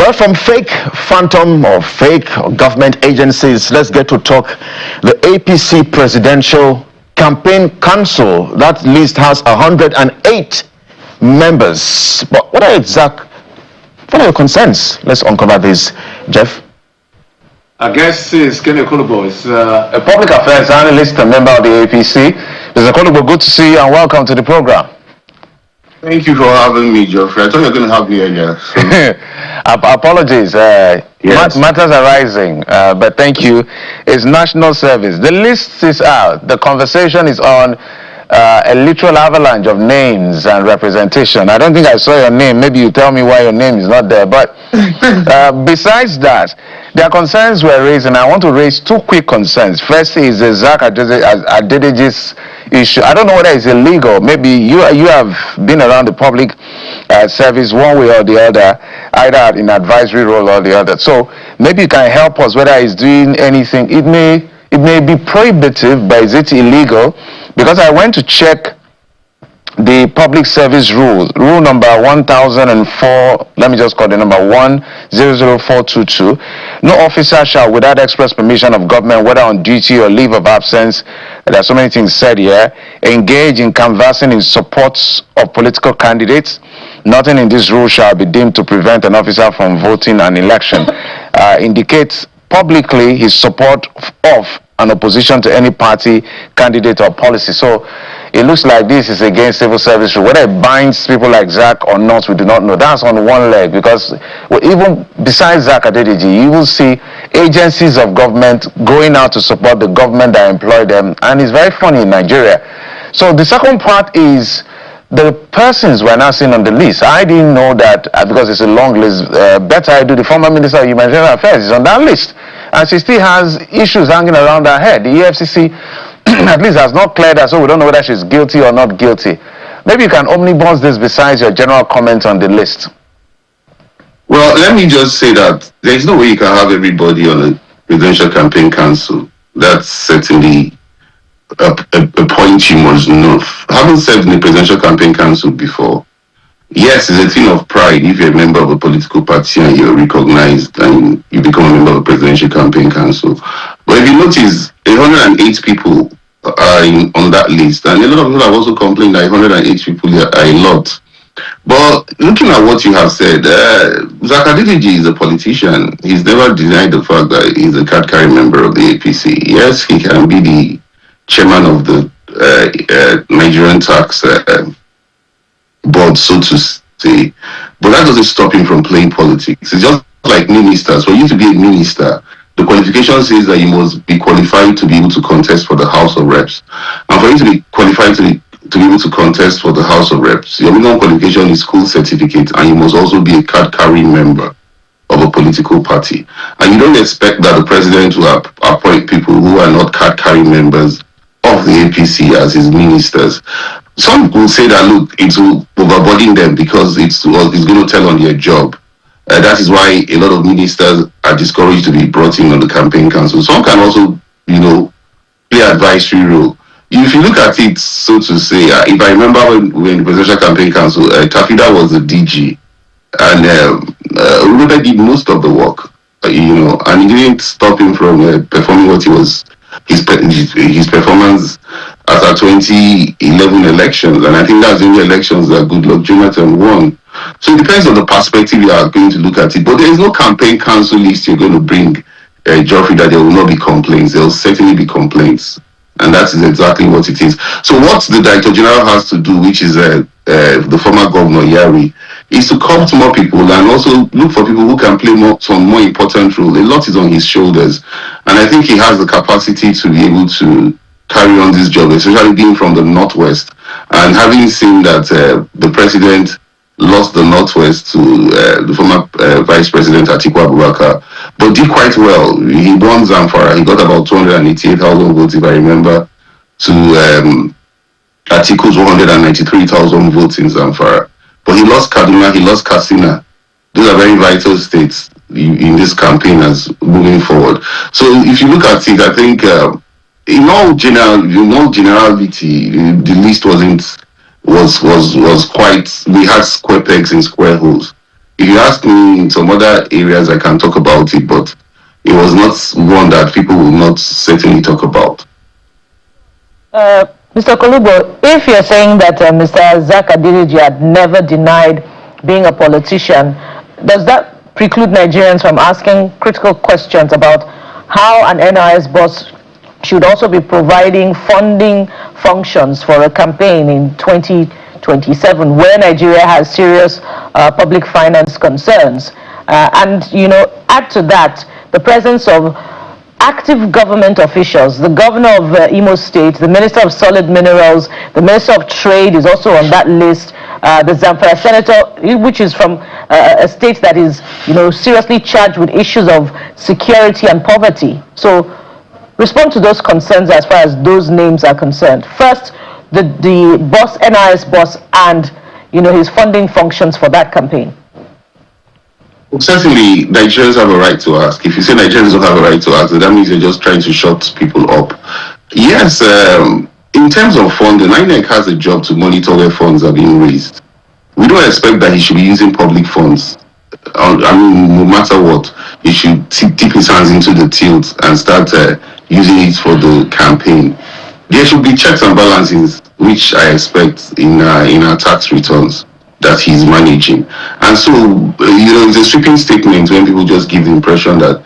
Well, from fake phantom or fake government agencies, let's get to talk the APC Presidential Campaign Council. That list has 108 members. But what are your concerns? Let's uncover this, Jeff. I guess it's Kenny Okolugbo. It's a public affairs analyst, a member of the APC. Mr. Okolugbo, good to see you and welcome to the program. Thank you for having me, Geoffrey. I thought you were going to have me earlier. So. Apologies. Yes. Matters are rising, but thank you. It's national service. The list is out. The conversation is on a literal avalanche of names and representation. I don't think I saw your name. Maybe you tell me why your name is not there. But besides that, there are concerns were raised, and I want to raise two quick concerns. First is the Zach Adedeji's issue. I don't know whether it's illegal. Maybe you have been around the public service one way or the other, either in advisory role or the other. So maybe you can help us whether he's doing anything. It may be prohibitive, but is it illegal? Because I went to check the public service rule number 1004, let me just call the number 100422. No officer shall, without express permission of government, whether on duty or leave of absence, there are so many things said here, engage in canvassing in support of political candidates. Nothing in this rule shall be deemed to prevent an officer from voting an election. Indicates publicly his support of an opposition to any party, candidate, or policy. So it looks like this is against civil service rule. Whether it binds people like Zach or not, we do not know. That's on one leg, because even besides Zach Adedeji, you will see agencies of government going out to support the government that employ them, and it's very funny in Nigeria. So the second part is the persons we're now seeing on the list. I didn't know that because it's a long list. Better I do, the former Minister of Humanitarian Affairs, is on that list. And she still has issues hanging around her head. The EFCC at least has not cleared her, so we don't know whether she's guilty or not guilty. Maybe you can omnibus this besides your general comment on the list. Well, let me just say that there's no way you can have everybody on a presidential campaign council. That's certainly a point you must know. Having served in a presidential campaign council before, yes, it's a thing of pride if you're a member of a political party and you're recognized and you become a member of a presidential campaign council. But if you notice, 108 people are on that list, and a lot of people have also complained that 108 people are a lot. But looking at what you have said, Zach Adedeji is a politician. He's never denied the fact that he's a card-carrying member of the APC. Yes, he can be the chairman of the Nigerian tax board, so to say, but that doesn't stop him from playing politics. It's just like ministers. For you to be a minister, the qualification says that you must be qualified to be able to contest for the House of Reps. And for you to be qualified to be able to contest for the House of Reps, your minimum qualification is school certificate, and you must also be a card-carrying member of a political party. And you don't expect that the president will appoint people who are not card-carrying members of the APC as his ministers. Some will say that, look, it will overburden them because it's going to tell on their job. That is why a lot of ministers are discouraged to be brought in on the campaign council. Some can also, play advisory role. If you look at it, so to say, if I remember when the presidential campaign council, Tafida was the DG, and Urube did most of the work, and it didn't stop him from performing what he was, his performance at our 2011 elections, and I think that's the only elections that Goodluck Jonathan won. So it depends on the perspective you are going to look at it. But there is no campaign council list you're going to bring, Geoffrey, that there will not be complaints. There will certainly be complaints. And that is exactly what it is. So what the Director General has to do, which is the former Governor Yari, is to come to more people and also look for people who can play some more important role. A lot is on his shoulders. And I think he has the capacity to be able to carry on this job, especially being from the Northwest. And having seen that the President lost the Northwest to the former Vice President Atiku Abubakar, but did quite well. He won Zamfara. He got about 288,000 votes, if I remember, to Atiku's 193,000 votes in Zamfara. But he lost Kaduna, he lost Katsina. Those are very vital states in this campaign as moving forward. So if you look at it, I think in all generality, the list was quite, we had square pegs in square holes. If you ask me in some other areas, I can talk about it, but it was not one that people will not certainly talk about. Mr. Okolugbo, if you're saying that Mr. Zak Adeliji had never denied being a politician, does that preclude Nigerians from asking critical questions about how an NIS boss should also be providing funding functions for a campaign in 2027 where Nigeria has serious public finance concerns? And, add to that the presence of active government officials. The governor of Imo State, the minister of solid minerals, the minister of trade is also on that list. The Zamfara senator, which is from a state that is, seriously charged with issues of security and poverty. So respond to those concerns as far as those names are concerned. First, the boss, NIS boss, and, his funding functions for that campaign. Certainly, Nigerians have a right to ask. If you say Nigerians don't have a right to ask, that means you're just trying to shut people up. Yes, in terms of funding, INEC has a job to monitor where funds are being raised. We don't expect that he should be using public funds. No matter what, he should dip his hands into the tilt and start using it for the campaign. There should be checks and balances, which I expect in our tax returns that he's managing. And so, it's a sweeping statement when people just give the impression that,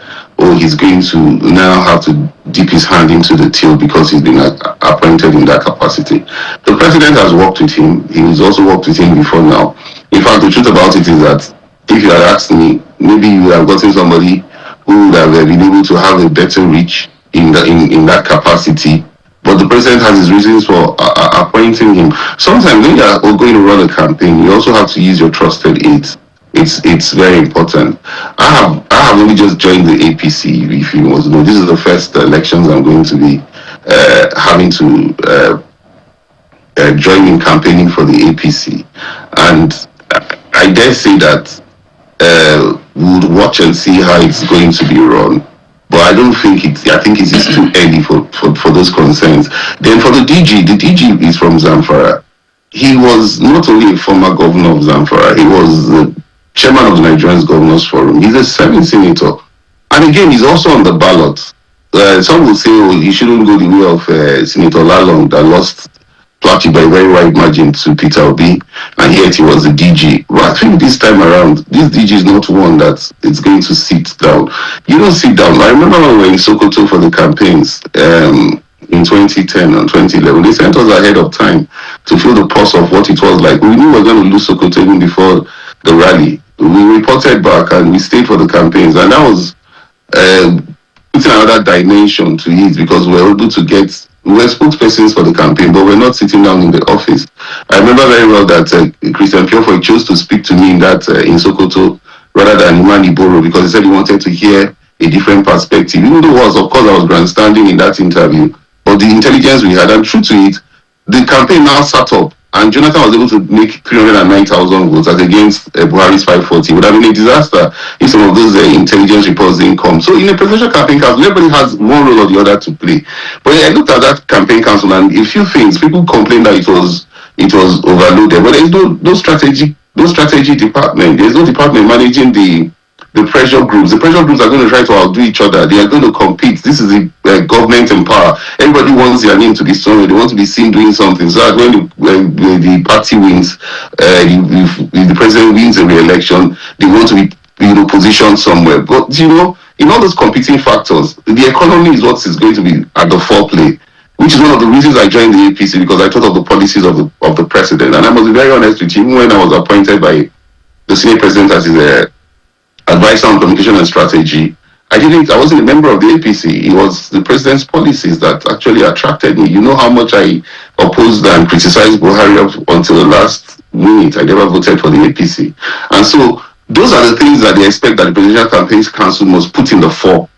he's going to now have to dip his hand into the till because he's been appointed in that capacity. The president has worked with him. He's also worked with him before now. In fact, the truth about it is that if you had asked me, maybe you would have gotten somebody who would have been able to have a better reach in that capacity. But the president has his reasons for appointing him. Sometimes when you are going to run a campaign, you also have to use your trusted aides. It's very important. I have only just joined the APC. If you want to know, this is the first elections I'm going to be having to join in campaigning for the APC, and I dare say that we'll watch and see how it's going to be run. But I don't think I think it is too early for those concerns. Then for the DG is from Zamfara. He was not only a former governor of Zamfara, he was the chairman of the Nigerian Governors Forum. He's a serving senator. And again, he's also on the ballot. Some will say, he shouldn't go the way of Senator Lalong that lost Plateau by a very wide margin to Peter Obi, and yet he was the DG. But I think this time around, this DG is not one that is going to sit down. You don't sit down. I remember when we were in Sokoto for the campaigns in 2010 and 2011. They sent us ahead of time to feel the pulse of what it was like. We knew we were going to lose Sokoto even before the rally. We reported back and we stayed for the campaigns, and that was putting another dimension to it because we were able to get. We were spokespersons for the campaign, but we're not sitting down in the office. I remember very well that Christian Piofoy chose to speak to me in Sokoto rather than Imani Boro because he said he wanted to hear a different perspective. Even though of course, I was grandstanding in that interview, but the intelligence we had, and true to it, the campaign now sat up, and Jonathan was able to make 309,000 votes as against Buhari's 540. It would have been a disaster if some of those intelligence reports didn't come. So in a presidential campaign council, everybody has one role or the other to play. But I looked at that campaign council and a few things, people complained that it was overloaded, but there's no strategy department. There's no department managing the pressure groups. The pressure groups are going to try to outdo each other. They are going to compete. This is the government in power. Everybody wants their name to be somewhere. They want to be seen doing something. So that when the party wins, if the president wins a re-election, they want to be positioned somewhere. But in all those competing factors, the economy is what is going to be at the foreplay, which is one of the reasons I joined the APC, because I thought of the policies of the president. And I must be very honest with you, even when I was appointed by the senior president as his advisor on communication and strategy, I wasn't a member of the APC. It was the president's policies that actually attracted me. You know how much I opposed and criticized Buhari up until the last minute. I never voted for the APC. And so those are the things that they expect that the Presidential Campaigns Council must put in the fore.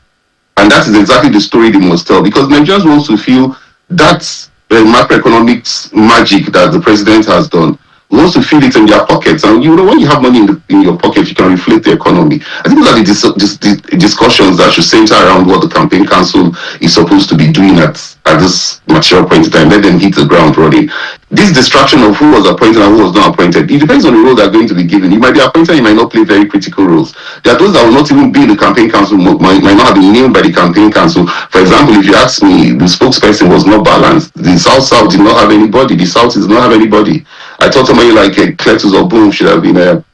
And that is exactly the story they must tell, because Nigerians want to feel that macroeconomics magic that the president has done. Wants to feel it in their pockets, and when you have money in your pocket, you can reflect the economy. I think those are the discussions that should center around what the campaign council is supposed to be doing at at this mature point in time. Let them hit the ground running. This distraction of who was appointed and who was not appointed, it depends on the role they're going to be given. You might be appointed, you might not play very critical roles. There are those that will not even be in the campaign council, might not have been named by the campaign council. For example, if you ask me, the spokesperson was not balanced. The South did not have anybody. The South does not have anybody. I thought somebody like Cletus or Boom should have been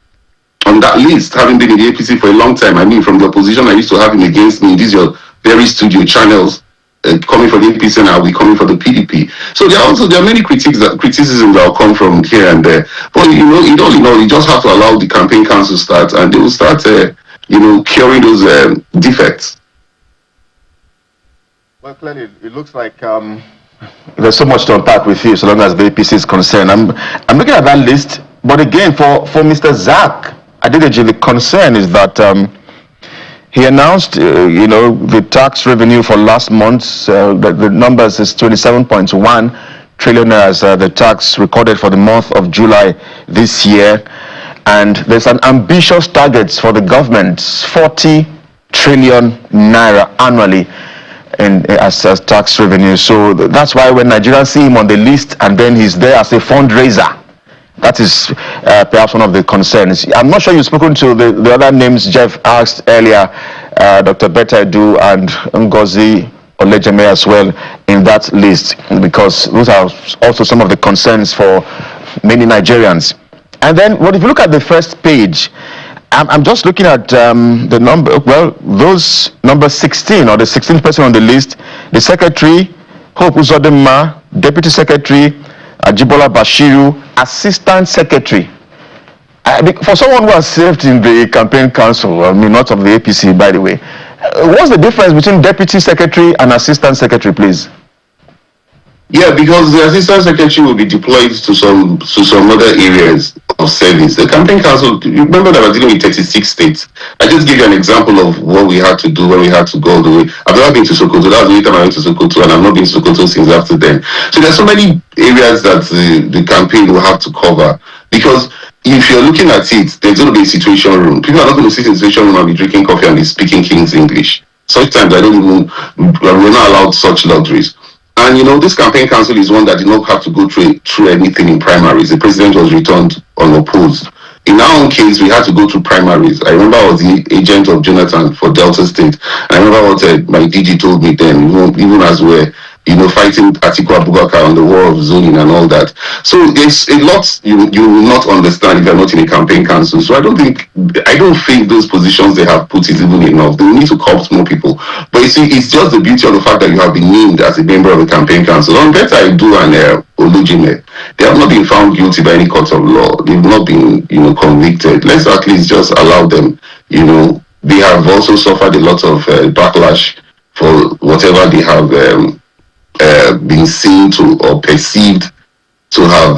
on that list, having been in the APC for a long time. I mean, from the opposition, I used to have him against me. These are very studio channels. Coming for the APC and I'll be coming for the PDP. So there are many criticisms that will come from here and there. But you just have to allow the campaign council to start, and they will start curing those defects. Well, clearly it looks like there's so much to unpack with you, so long as the APC is concerned. I'm looking at that list, but again, for Mr. Zach Adedeji, the concern is that he announced, the tax revenue for last month, the numbers is 27.1 trillion as the tax recorded for the month of July this year. And there's an ambitious target for the government, 40 trillion naira annually as tax revenue. So that's why when Nigerians see him on the list and then he's there as a fundraiser, that is perhaps one of the concerns. I'm not sure you've spoken to the other names Jeff asked earlier, Dr. Betta Edu and Ngozi Olejeme as well in that list, because those are also some of the concerns for many Nigerians. And then, if you look at the first page, I'm just looking at the number, those number 16, or the 16th person on the list, the secretary, Hope Uzodinma, deputy secretary, Ajibola Bashiru, assistant secretary. For someone who has served in the campaign council, not of the APC, by the way, what's the difference between deputy secretary and assistant secretary, please? Yeah, because the assistant secretary will be deployed to some other areas of service. The campaign council, you remember that we're dealing with 36 states. I just give you an example of what we had to do when we had to go all the way. I've never been to Sokoto. That was the only time I went to Sokoto, and I've not been to Sokoto since after then. So there's so many areas that the campaign will have to cover, because if you're looking at it, there's going to be a situation room. People are not going to sit in a situation room and be drinking coffee and be speaking King's English. Such times we're not allowed such luxuries. And this campaign council is one that did not have to go through anything in primaries. The president was returned unopposed. In our own case, we had to go through primaries. I remember I was the agent of Jonathan for Delta State. I remember what my DG told me then, even as we're fighting Atiku Abubakar on the war of zoning and all that. So there's a lot you will not understand if you're not in a campaign council. So I don't think those positions they have put is even enough. They need to corrupt more people. But you see, it's just the beauty of the fact that you have been named as a member of the campaign council. On Betta Edu and Olujime, they have not been found guilty by any court of law. They've not been, convicted. Let's at least just allow them. They have also suffered a lot of backlash for whatever they have been seen to or perceived to have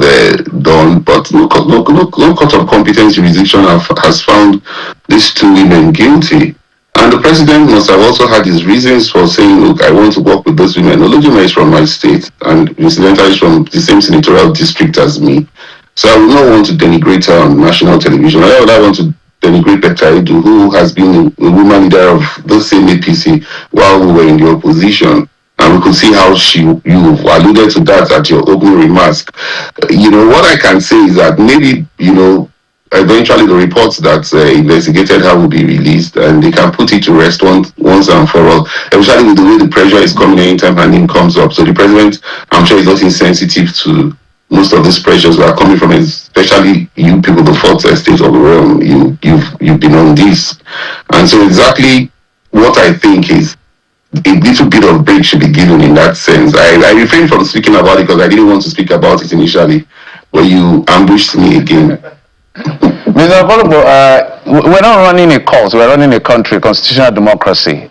done, but no court of competence jurisdiction has found these two women guilty. And the president must have also had his reasons for saying, look, I want to work with those women. Olujime is from my state, and incidentally is from the same senatorial district as me. So I would not want to denigrate her on national television. Why would I want to denigrate Betta Edu, who has been a woman leader of the same APC while we were in the opposition? And we could see how you alluded to that at your opening remarks. What I can say is that maybe, eventually the reports that investigated her will be released, and they can put it to rest once and for all, especially with the way the pressure is coming anytime her name comes up. So the president, I'm sure, is not insensitive to most of these pressures that are coming from, especially you people, the fourth estate of the realm. You've been on this. And so exactly what I think is, a little bit of break should be given in that sense. I refrained from speaking about it because I didn't want to speak about it initially, but you ambushed me again. Mr. Okolugbo, we're not running a cause, we're running a country, constitutional democracy.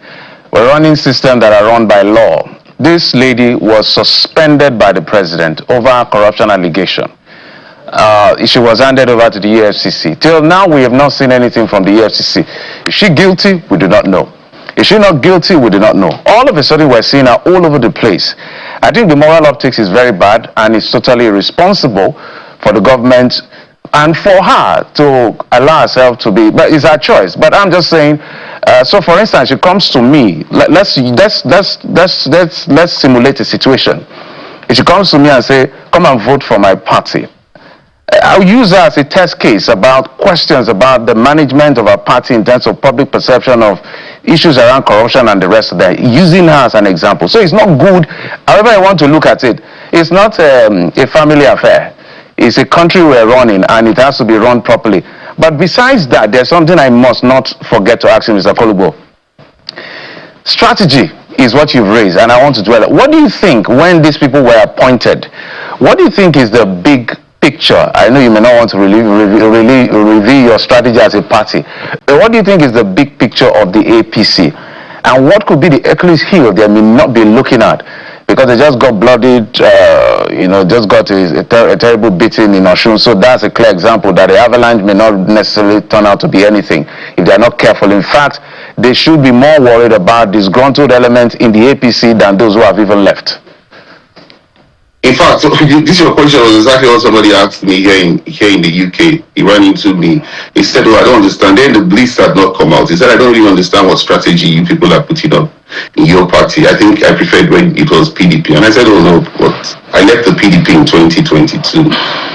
We're running systems that are run by law. This lady was suspended by the president over a corruption allegation. She was handed over to the EFCC. Till now, we have not seen anything from the EFCC. Is she guilty? We do not know. Is she not guilty? We do not know. All of a sudden, we're seeing her all over the place. I think the moral optics is very bad, and it's totally irresponsible for the government, and for her to allow herself to be, but it's her choice. But I'm just saying, so for instance, she comes to me, let's simulate a situation. If she comes to me and say, come and vote for my party, I'll use her as a test case about questions about the management of our party in terms of public perception of issues around corruption and the rest of that, using her as an example. So it's not good, however I want to look at it, it's not a family affair. It's a country we're running, and it has to be run properly. But besides that, there's something I must not forget to ask you, Mr. Okolugbo. Strategy is what you've raised, and I want to dwell on. What do you think when these people were appointed? What do you think is the big picture? I know you may not want to reveal your strategy as a party, but what do you think is the big picture of the APC? And what could be the Achilles heel they may not be looking at? Because they just got bloodied, just got a terrible beating in Oshun. So that's a clear example that the avalanche may not necessarily turn out to be anything if they're not careful. In fact, they should be more worried about disgruntled elements in the APC than those who have even left. In fact, this your question was exactly what somebody asked me here in the UK. He ran into me. He said, "Oh, I don't understand." Then the bliss had not come out. He said, "I don't really understand what strategy you people are putting up in your party. I think I preferred when it was PDP." And I said, "Oh no, but I left the PDP in 2022.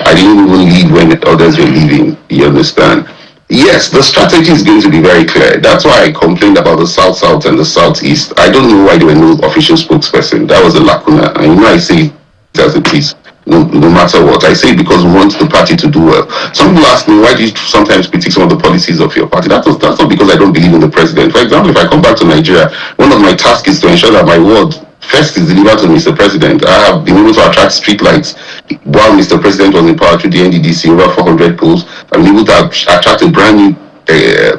I didn't even leave when others were leaving. You understand?" Yes, the strategy is going to be very clear. That's why I complained about the South and the Southeast. I don't know why there were no official spokesperson. That was a lacuna. And I say as it is, no matter what. I say it because we want the party to do well. Some people ask me, why do you sometimes critique some of the policies of your party? That's not because I don't believe in the president. For example, if I come back to Nigeria, one of my tasks is to ensure that my word first is delivered to Mr. President. I have been able to attract streetlights while Mr. President was in power through the NDDC, over 400 poles. I've been able to attract a brand new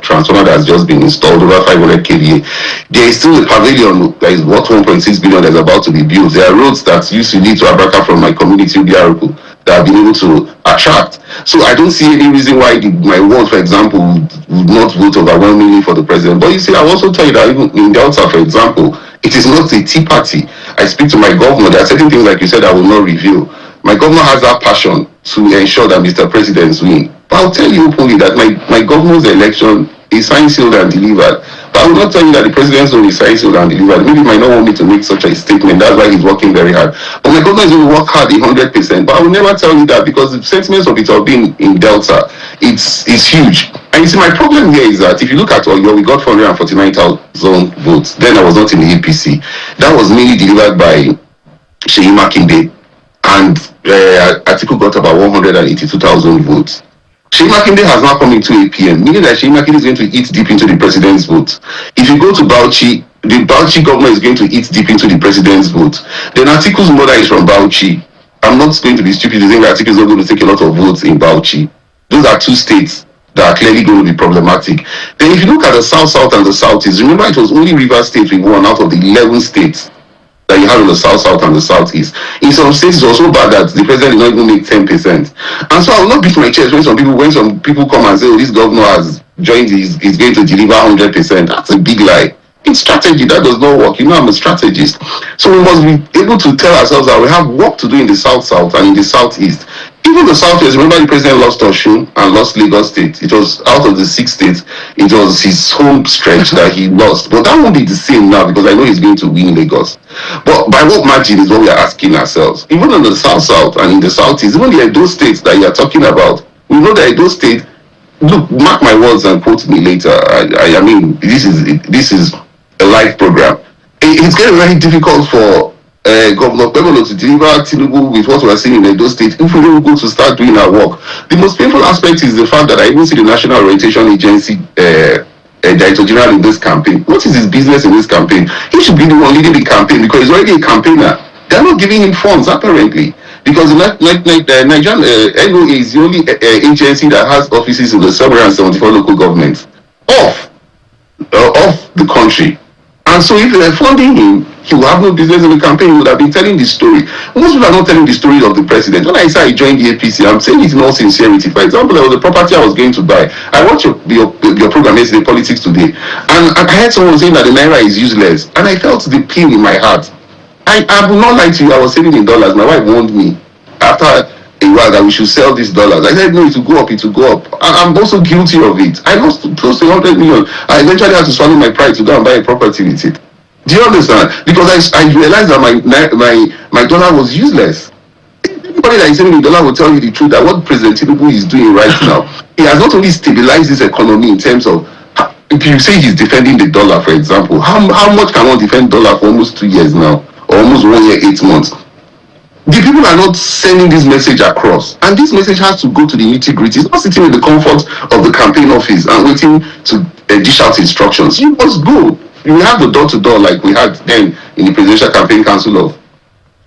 transformer that has just been installed, over 500 kVA. There is still a pavilion that is worth 1.6 billion that's about to be built. There are roads that used to lead to Abraka from my community, Ubiaruku, that I've been able to attract. So I don't see any reason why my ward, for example, would not vote overwhelmingly for the president. But you see, I'll also tell you that even in Delta, for example, it is not a tea party. I speak to my governor. There are certain things, like you said, I will not reveal. My governor has that passion to ensure that Mr. President's win. But I'll tell you openly that my governor's election is signed, sealed, and delivered. But I will not tell you that the president's own is signed, sealed, and delivered. Maybe he might not want me to make such a statement. That's why he's working very hard. But my governor is going to work hard 100%. But I will never tell you that, because the sentiments of it all being in Delta, it's huge. And you see, my problem here is that if you look at Oyo, we got 449,000 votes. Then I was not in the APC. That was mainly delivered by Seyi Makinde. And Atiku got about 182,000 votes. Seyi Makinde has now come into APM, meaning that Seyi Makinde is going to eat deep into the president's vote. If you go to Bauchi, the Bauchi governor is going to eat deep into the president's vote. Then Atiku's mother is from Bauchi. I'm not going to be stupid to think that Atiku is not going to take a lot of votes in Bauchi. Those are two states that are clearly going to be problematic. Then if you look at the South and the Southeast, remember it was only Rivers State we won out of the 11 states that you have in the South and the Southeast. In some states, it's also bad that the president did not even make 10%. And so I will not beat my chest when some people come and say, "Oh, this governor has joined, he's going to deliver 100%. That's a big lie. It's strategy that does not work. You know, I'm a strategist. So we must be able to tell ourselves that we have work to do in the South and in the Southeast. Even the Southwest, remember the president lost Oshun and lost Lagos State. It was out of the 6 states, it was his home stretch that he lost. But that won't be the same now, because I know he's going to win Lagos. But by what margin is what we are asking ourselves. Even in the South and in the Southeast, even the Edo states that you are talking about, we know that Edo state, look, mark my words and quote me later. I mean, this is a live program. It's getting very difficult for Governor Pemolo to deliver Tinubu with what we are seeing in Edo State if we don't go to start doing our work. The most painful aspect is the fact that I even see the National Orientation Agency Director General in this campaign. What is his business in this campaign? He should be the one leading the campaign, because he's already a campaigner. They're not giving him funds, apparently, because the Nigerian NOA is the only agency that has offices in the 774 local governments of the country. And so if they're funding him, he will have no business in the campaign. He would have been telling the story. Most people are not telling the story of the president. When I say I joined the APC, I'm saying it in all sincerity. For example, there was a property I was going to buy. I watched your program yesterday, Politics Today, and I heard someone saying that the Naira is useless, and I felt the pain in my heart. I will not lie to you, I was saving in dollars. My wife warned me after a a while that we should sell these dollars. I said, no, it will go up, it will go up. I'm also guilty of it. I lost close to 100 million. I eventually had to swallow my pride to go and buy a property with it. Do you understand? Because I realized that my dollar was useless. Anybody that is saying the dollar will tell you the truth that what President Tinubu is doing right now, he has not only stabilized this economy in terms of, if you say he's defending the dollar, for example, how much can one defend dollar for almost 2 years now, or almost 1 year, 8 months? The people are not sending this message across, and this message has to go to the nitty-gritty. It's not sitting in the comfort of the campaign office and waiting to dish out instructions. You must go. You have the door-to-door like we had then in the presidential campaign council of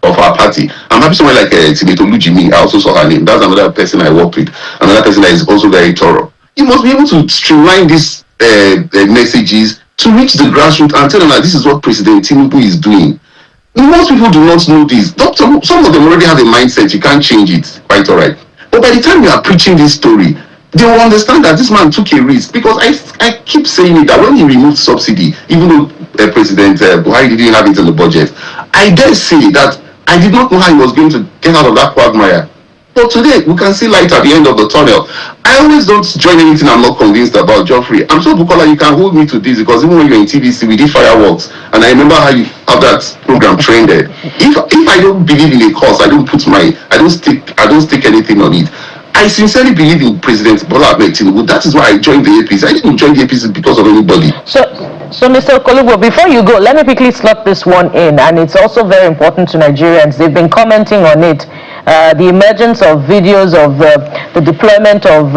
our party. I'm happy someone like Senator Lujimi, I also saw her name. That's another person I worked with, another person that is also very thorough. You must be able to streamline these messages to reach the grassroots and tell them that this is what President Tinubu is doing. Most people do not know this. Some of them already have a mindset, you can't change it, quite all right. But by the time you are preaching this story, they will understand that this man took a risk. Because I keep saying it, that when he removed subsidy, even though President Buhari didn't have it in the budget, I dare say that I did not know how he was going to get out of that quagmire. But today, we can see light at the end of the tunnel. I always don't join anything I'm not convinced about, Geoffrey. I'm sure, Bukola, you can hold me to this, because even when you're in TVC, we did fireworks. And I remember how that program trended. If I don't believe in a cause, I don't stick anything on it. I sincerely believe in President Bola Ahmed Tinubu. That is why I joined the APC. I didn't join the APC because of anybody. So Mr. Okolugbo, before you go, let me quickly slot this one in, and it's also very important to Nigerians. They've been commenting on it. The emergence of videos of the deployment of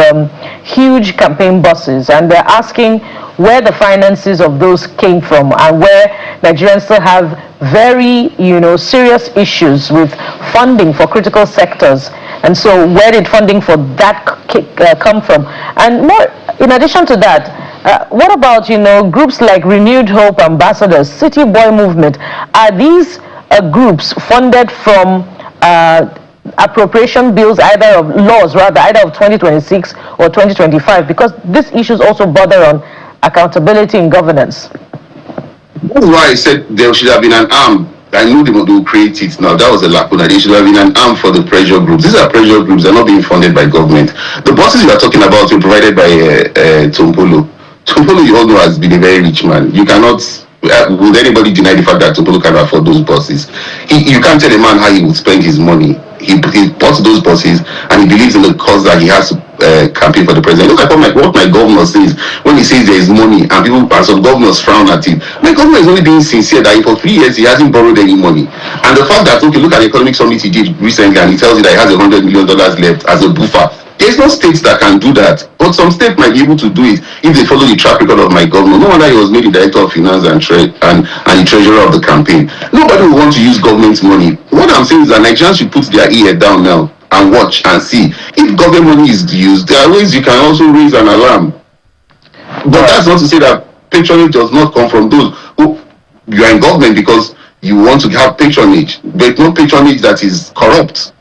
huge campaign buses, and they're asking where the finances of those came from, and where Nigerians still have very, serious issues with funding for critical sectors. And so where did funding for that come from? And more, in addition to that, what about, groups like Renewed Hope Ambassadors, City Boy Movement? Are these groups funded from appropriation bills, either of 2026 or 2025? Because these issues also border on accountability in governance. That's why I said there should have been an arm. I knew they will create it now. That was a lacuna. There should have been an arm for the pressure groups. These are pressure groups. They're not being funded by government. The buses you are talking about were provided by Tompolo. Tompolo, you all know, has been a very rich man. You cannot, would anybody deny the fact that Tompolo can afford those buses? You can't tell a man how he would spend his money. He bought those buses, and he believes in the cause that he has to campaign for the president. Look at what my governor says when he says there is money, and some governors frown at him. My governor is only being sincere that for 3 years he hasn't borrowed any money. And the fact that, okay, look at the economic summit he did recently, and he tells you that he has $100 million left as a buffer. There's no states that can do that, but some states might be able to do it if they follow the track record of my governor. No wonder he was made the director of finance and the treasurer of the campaign. Nobody will want to use government money. What I'm saying is that Nigerians should put their ear down now and watch and see. If government money is used, there are ways you can also raise an alarm. But that's not to say that patronage does not come from those who you are in government because you want to have patronage, but no patronage that is corrupt.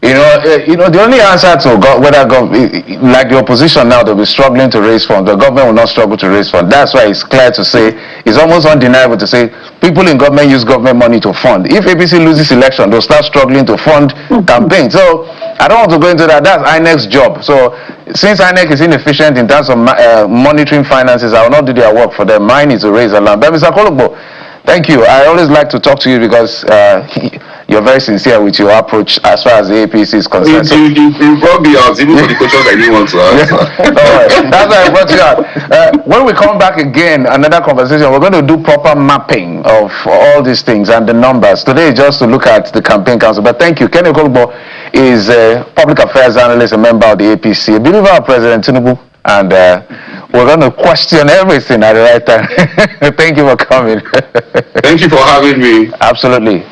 The only answer to whether like the opposition now, they'll be struggling to raise funds. The government will not struggle to raise funds. That's why it's clear to say, it's almost undeniable to say, people in government use government money to fund. If APC loses election, they'll start struggling to fund campaigns. So I don't want to go into that. That's INEC's job. So since INEC is inefficient in terms of monitoring finances, I will not do their work for them. Mine is to raise alarm. But Mr. Okolugbo, thank you. I always like to talk to you because you're very sincere with your approach as far as the APC is concerned. You brought me out, even for the questions I didn't want to answer. All right. That's why I brought you out. When we come back again, another conversation, we're going to do proper mapping of all these things and the numbers. Today is just to look at the campaign council. But thank you. Kenny Okolugbo is a public affairs analyst, a member of the APC, a believer of President Tinubu, and we're going to question everything at the right time. Thank you for coming. Thank you for having me. Absolutely.